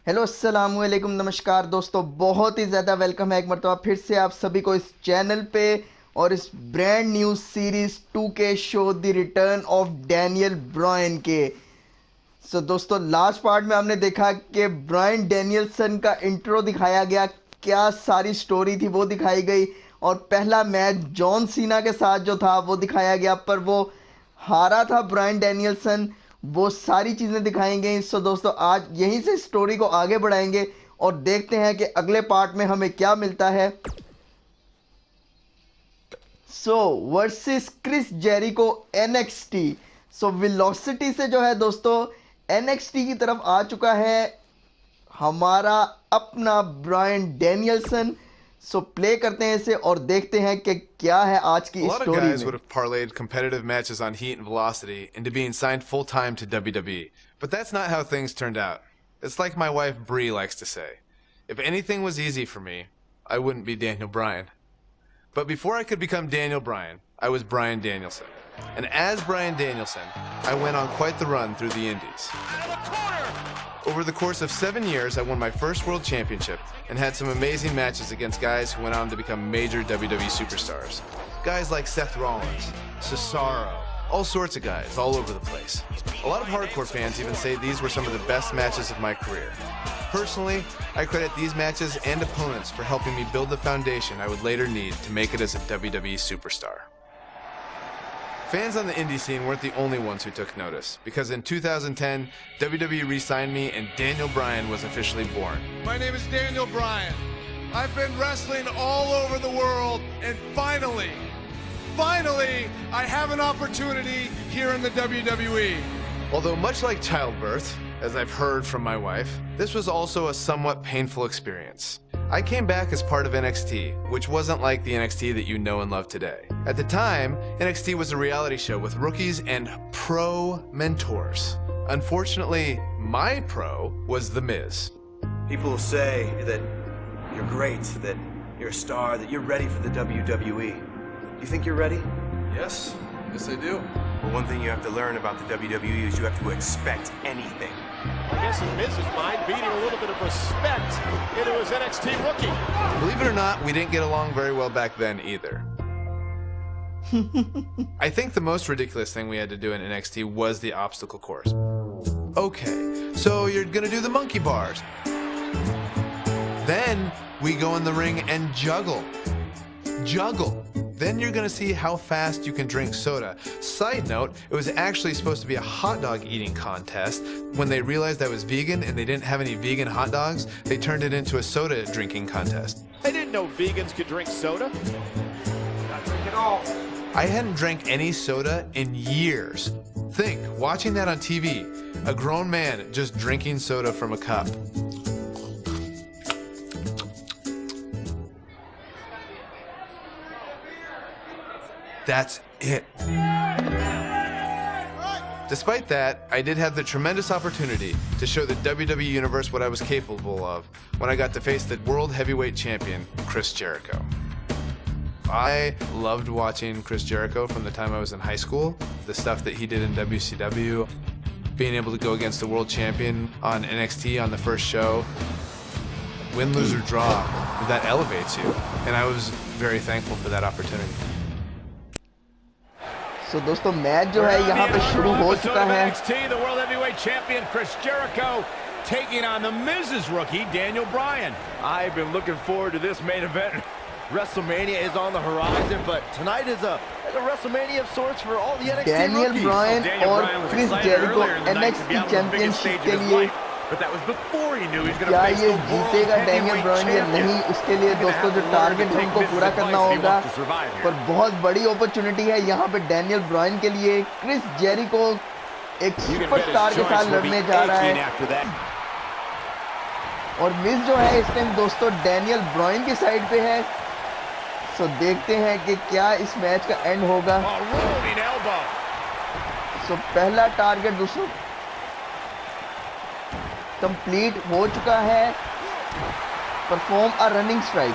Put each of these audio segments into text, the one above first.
Hello अस्सलाम वालेकुम नमस्कार दोस्तों, बहुत ही ज़्यादा वेलकम है एक मरतबा फिर से आप सभी को इस चैनल पे और इस ब्रांड न्यू सीरीज 2 के show the return of Daniel Bryan के। दोस्तों लास्ट पार्ट में हमने देखा कि ब्रायन डैनियलसन का इंट्रो दिखाया गया, क्या सारी स्टोरी थी वो दिखाई गई और पहला मैच जॉन सीना के साथ जो था वो दिखाया गया, पर वो हारा था ब्रायन डैनियलसन। वो सारी चीज़ें दिखाई गई। दोस्तों आज यहीं से स्टोरी को आगे बढ़ाएंगे और देखते हैं कि अगले पार्ट में हमें क्या मिलता है। Versus Chris Jericho NXT। Velocity से जो है दोस्तों NXT की तरफ आ चुका है हमारा अपना ब्रायन डैनियलसन। प्ले करते हैं इसे और देखते हैं कि क्या है आज की स्टोरी में। A lot of guys would have parlayed competitive matches on Heat and Velocity into being signed full-time to WWE, but that's not how things turned out. It's like my wife Bree likes to say, if anything was easy for me, I wouldn't be Daniel Bryan. But before I could become Daniel Bryan, I was Bryan Danielson. And as Bryan Danielson, I went on quite the run through the Indies. Over the course of 7 years, I won my first world championship and had some amazing matches against guys who went on to become major WWE superstars. Guys like Seth Rollins, Cesaro, all sorts of guys all over the place. A lot of hardcore fans even say these were some of the best matches of my career. Personally, I credit these matches and opponents for helping me build the foundation I would later need to make it as a WWE superstar. Fans on the indie scene weren't the only ones who took notice, because in 2010, WWE re-signed me and Daniel Bryan was officially born. My name is Daniel Bryan. I've been wrestling all over the world, and finally, I have an opportunity here in the WWE. Although much like childbirth, as I've heard from my wife, this was also a somewhat painful experience. I came back as part of NXT, which wasn't like the NXT that you know and love today. At the time, NXT was a reality show with rookies and pro mentors. Unfortunately, my pro was The Miz. People will say that you're great, that you're a star, that you're ready for the WWE. Do you think you're ready? Yes, I do. Well, one thing you have to learn about the WWE is you have to expect anything. I guess in Miz's mind, beating a little bit of respect into his NXT rookie. Believe it or not, we didn't get along very well back then either. I think the most ridiculous thing we had to do in NXT was the obstacle course. Okay, so you're gonna do the monkey bars. Then we go in the ring and juggle. Then you're gonna see how fast you can drink soda. Side note, it was actually supposed to be a hot dog eating contest. When they realized I was vegan and they didn't have any vegan hot dogs, they turned it into a soda drinking contest. I didn't know vegans could drink soda. Not drink at all. I hadn't drank any soda in years. Think, watching that on TV, a grown man just drinking soda from a cup. That's it. Despite that, I did have the tremendous opportunity to show the WWE Universe what I was capable of when I got to face the World Heavyweight Champion, Chris Jericho. I loved watching Chris Jericho from the time I was in high school, the stuff that he did in WCW, being able to go against the World Champion on NXT on the first show. Win, lose, or draw, that elevates you, and I was very thankful for that opportunity. दोस्तों match जो है यहाँ पे शुरू हो चुका है। NXT, the World Heavyweight Champion Chris Jericho taking on the Miz's rookie Daniel Bryan. I've been looking forward to this main event. WrestleMania is on the horizon, but tonight is a WrestleMania of sorts for all the NXT Daniel rookies. Bryan और Chris Jericho NXT championship के लिए But that was before he knew he was going to क्या face ये the World जीतेगा Daniel Heavyweight Brian या Champion. नहीं, उसके लिए दोस्तों जो टारगेट है उनको पूरा करना होगा। पर बहुत बड़ी अपॉर्चुनिटी है यहाँ पे डैनियल ब्रायन के लिए। क्रिस जेरिको एक सुपरस्टार के साथ लड़ने जा रहा है और मिज जो है इस टाइम दोस्तों डैनियल ब्रायन की साइड पे है। देखते हैं कि क्या इस मैच का एंड होगा। पहला टारगेट दोस्तों कंप्लीट हो चुका है। Perform a running strike.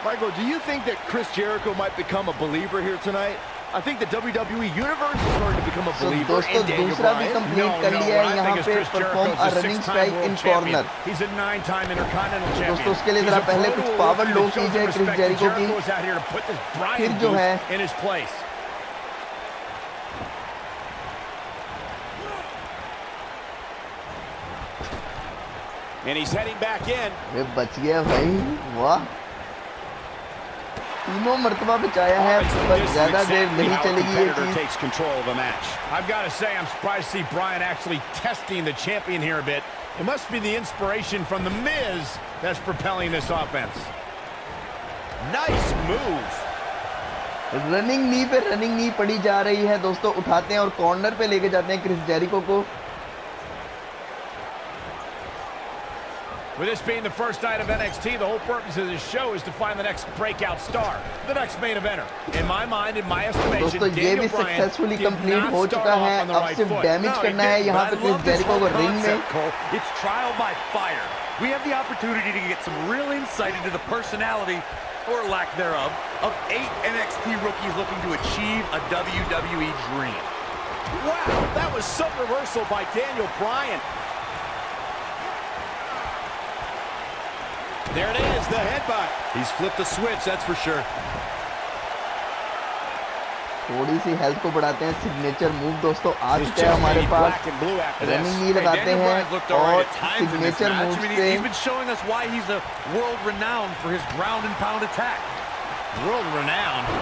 Michael, do you think that Chris Jericho might become a believer here tonight? I think the WWE universe is starting to become a So believer दोस्तों in Daniel दूसरा भी Bryan. Complete कर लिया है यहाँ पे perform a running strike in corner. He's a 9-time Intercontinental Champion. दोस्तों उसके लिए जरा पहले कुछ पावर लो की जाए क्रिस जेरिको की, फिर जो है in his place. And he's heading back in. वे बच गया भाई, वाह, तीनों मर्तबा बचाया है, पर ज्यादा देर नहीं चलेगी ये चीज। I've got to say, I'm surprised to see Bryan actually testing the champion here a bit. It must be the inspiration from the MIZ that's propelling this offense. Nice move. Running knee पे running नी पड़ी जा रही है दोस्तों, उठाते हैं और corner पे लेके जाते हैं क्रिस जेरिको को। With this being the first night of NXT, the whole purpose of this show is to find the next breakout star, the next main eventer. In my mind, in my estimation, दोस्तों ये भी successfully complete हो चुका है, अब सिर्फ damage करना है यहाँ पे क्रिस जेरिको को रिंग में। It's trial by fire. We have the opportunity to get some real insight into the personality, or lack thereof, of 8 NXT rookies looking to achieve a WWE dream. Wow, that was some reversal by Daniel Bryan. There it is, the headbutt. He's flipped the switch, that's for sure. थोड़ी सी health को बढ़ाते हैं, signature move दोस्तों आ चुका है हमारे पास। Running नी लगाते हैं और सिग्नेचर मूव से He's been showing us why he's a world renowned for his ground and pound attack. World renowned?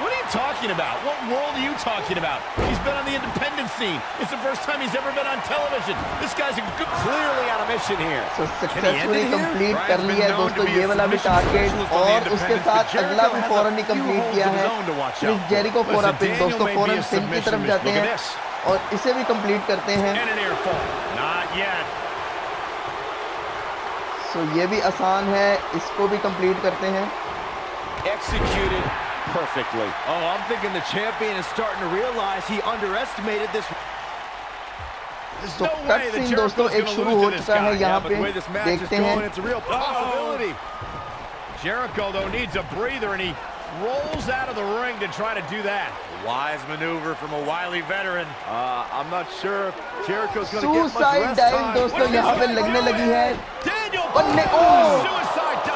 What are you talking about? What world are you talking about? He's been on the independent scene. It's the first time he's ever been on television. This guy's clearly on a mission here. So successfully complete कर लिया है दोस्तों ये वाला भी target, और उसके साथ अगला भी फौरन ही कंप्लीट किया है। Chris Jericho for a pin दोस्तों, फौरन पिन की तरफ जाते हैं और इसे भी कंप्लीट करते हैं। So ये भी आसान है, इसको भी कंप्लीट करते हैं। Executed perfectly. Oh, I'm thinking the champion is starting to realize he underestimated this. तो कट सीन दोस्तों एक शुरू हो चुका है यहाँ पे, देखते हैं। It's a real possibility. Jericho though needs a breather and he rolls out of the ring to try to do that. Wise maneuver from a wily veteran. I'm not sure if Jericho's going to get much suicide rest dive time. दोस्तों यहाँ पे लगने लगी है,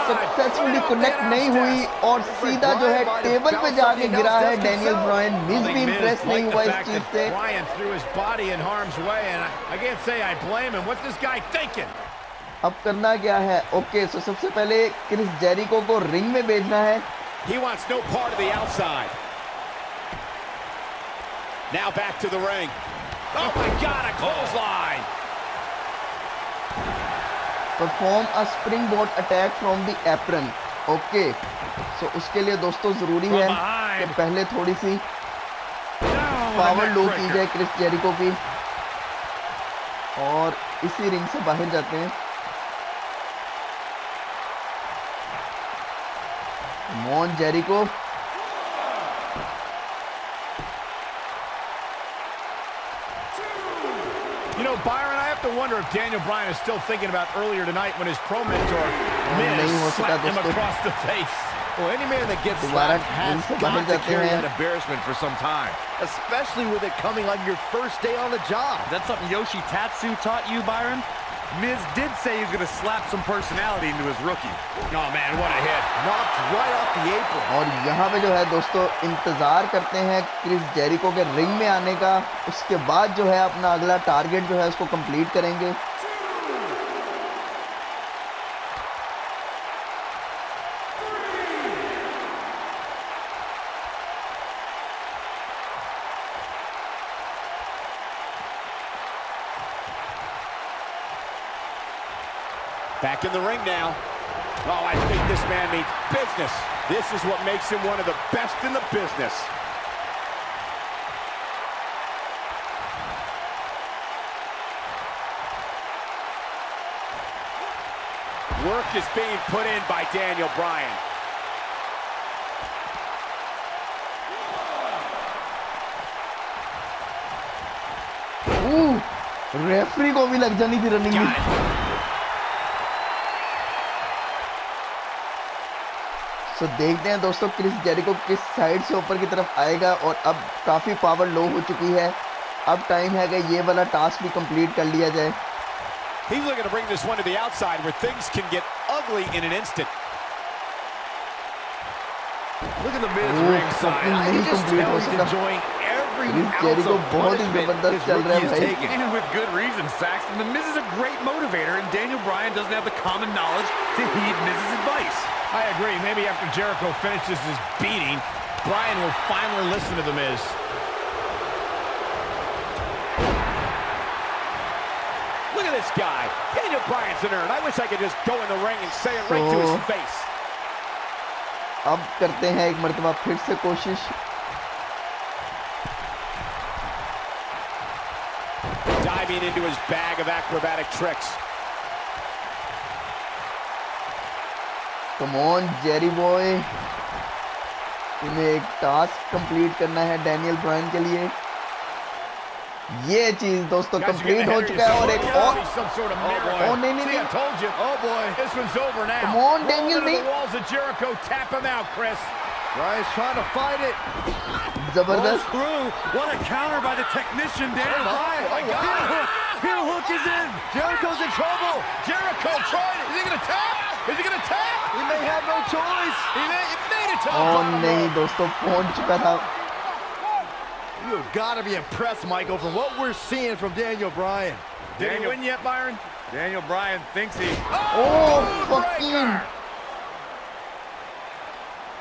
successfully connect नहीं हुई और सीधा जो है टेबल पे जाके गिरा है डैनियल ब्रायन। मिज भी इंप्रेस नहीं हुआ इस चीज से। Bryan threw his body in harm's way and I can't say I blame him. What's this guy thinking? अब करना क्या है? ओके, सो सबसे पहले क्रिस जेरिको को रिंग में भेजना है। He wants no part of the outside. Now back to the ring. Oh my God, a clothesline. Perform a springboard attack from the apron. Okay, so उसके लिए दोस्तों जरूरी है कि पहले थोड़ी सी पावर लो की जाए क्रिस जेरिको की, और इसी रिंग से बाहर जाते हैं। मॉन Jericho, You know, Byron, I have to wonder if Daniel Bryan is still thinking about earlier tonight when his pro mentor Miz slapped him across the face. Well, any man that gets दोबारा slapped ring has से got बाहर to जाते carry हैं। that embarrassment for some time, especially with it coming on your first day on the job. That's something Yoshi Tatsu taught you, Byron? Miz did say he was going to slap some personality into his rookie. Oh man, what a hit. Knocked right off the apron. और यहाँ पे जो है दोस्तों इंतजार करते हैं Chris Jericho के रिंग में आने का, उसके बाद जो है अपना अगला टारगेट जो है उसको कंप्लीट करेंगे। Back in the ring now. Oh, I think this man means business. This is what makes him one of the best in the business. Work is being put in by Daniel Bryan. Referee को भी लग जानी थी running में। सो देखते हैं दोस्तों Chris Jericho किस साइड से ऊपर की तरफ आएगा, और अब काफ़ी पावर लो हो चुकी है। अब टाइम है कि ये वाला टास्क भी कंप्लीट कर लिया जाए। He's looking to bring this one to the outside where things can get ugly in an instant. Look at the Miz ringside. I can just tell he's enjoying every ounce of punishment his rookie is taking. And with good reason, Saxton. The Miz is a great motivator, and Daniel Bryan doesn't have the common knowledge to heed Miz's advice. I agree. Maybe after Jericho finishes his beating, Bryan will finally listen to the Miz. Look at this guy. Daniel Bryan's a nerd. I wish I could just go in the ring and say it right to his face. अब करते हैं एक मर्तबा फिर से कोशिश। Diving into his bag of acrobatic tricks. Come on Jerry boy, इन्हें एक टास्क कंप्लीट करना है डैनियल ब्रायन के लिए। ये चीज दोस्तों कंप्लीट हो चुका है, और एक और नहीं नहीं नहीं, कम ऑन डैनियल नहीं, Bryan's trying to fight it. जबरदस्त। What a counter by the technician, Daniel Bryan. Oh my God. Heel hook is in. Jericho's in trouble. Jericho tried it. Is he going to tap? Is he going to tap? He may have no choice. He made it to और नहीं दोस्तों, पहुंच चुका था। You've got to be impressed, Michael, from what we're seeing from Daniel Bryan. Did he win yet, Byron? Daniel Bryan thinks he... Oh, fucking...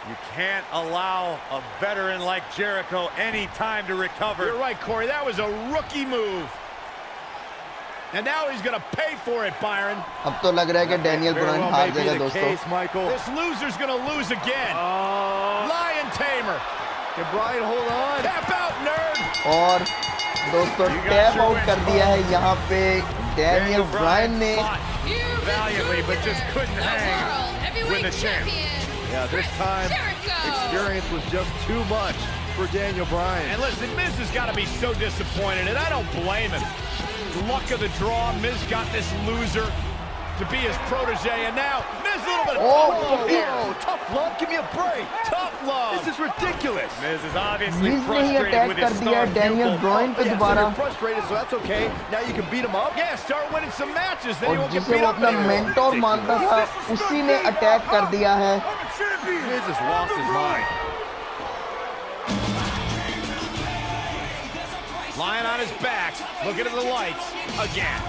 You can't allow a veteran like Jericho any time to recover. You're right, Corey. That was a rookie move. And now he's going to pay for it, Byron. अब तो लग रहा है कि Daniel Bryan हार जाएगा दोस्तों। This loser's going to lose again. Lion Tamer. Can Bryan hold on? Tap out, nerd. और दोस्तों टैप आउट कर दिया है यहाँ पे डैनियल ब्रायन ने। Valiantly, but just couldn't hang with the champ. Yeah, this time experience was just too much for Daniel Bryan. And listen, Miz has got to be so disappointed, and I don't blame him. Luck of the draw, Miz got this loser to be his protege, and now Miz a little bit of tough love here. Tough love, give me a break. Tough love. This is ridiculous. Miz is obviously मिज ने ही frustrated attack with कर his दिया star Daniel pupil. Brian पे Yeah, so दोबारा, you're frustrated, so that's okay. Now you can beat him up. Yeah, start winning some matches, then you और won't get जिसे beat वो up अपना anymore. Mentor मानता था उसी ने अटैक कर दिया है। Miz has lost his mind. Lying on his back, looking at the lights again.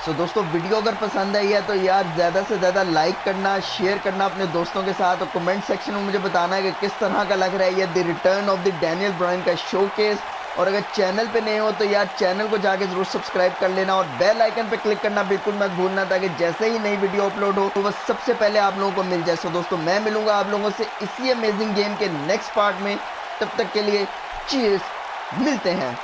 सो दोस्तों वीडियो अगर पसंद आई है तो यार ज़्यादा से ज़्यादा लाइक करना, शेयर करना अपने दोस्तों के साथ, और कमेंट सेक्शन में मुझे बताना है कि किस तरह का लग रहा है ये the return of the Daniel Bryan का शोकेस। और अगर चैनल पे नए हो तो यार चैनल को जाके ज़रूर सब्सक्राइब कर लेना, और बेल आइकन पे क्लिक करना बिल्कुल मत भूलना, ताकि जैसे ही नई वीडियो अपलोड हो तो बस सबसे पहले आप लोगों को मिल जाए। सो दोस्तों मैं मिलूंगा आप लोगों से इसी अमेजिंग गेम के नेक्स्ट पार्ट में, तब तक के लिए चीयर्स, मिलते हैं।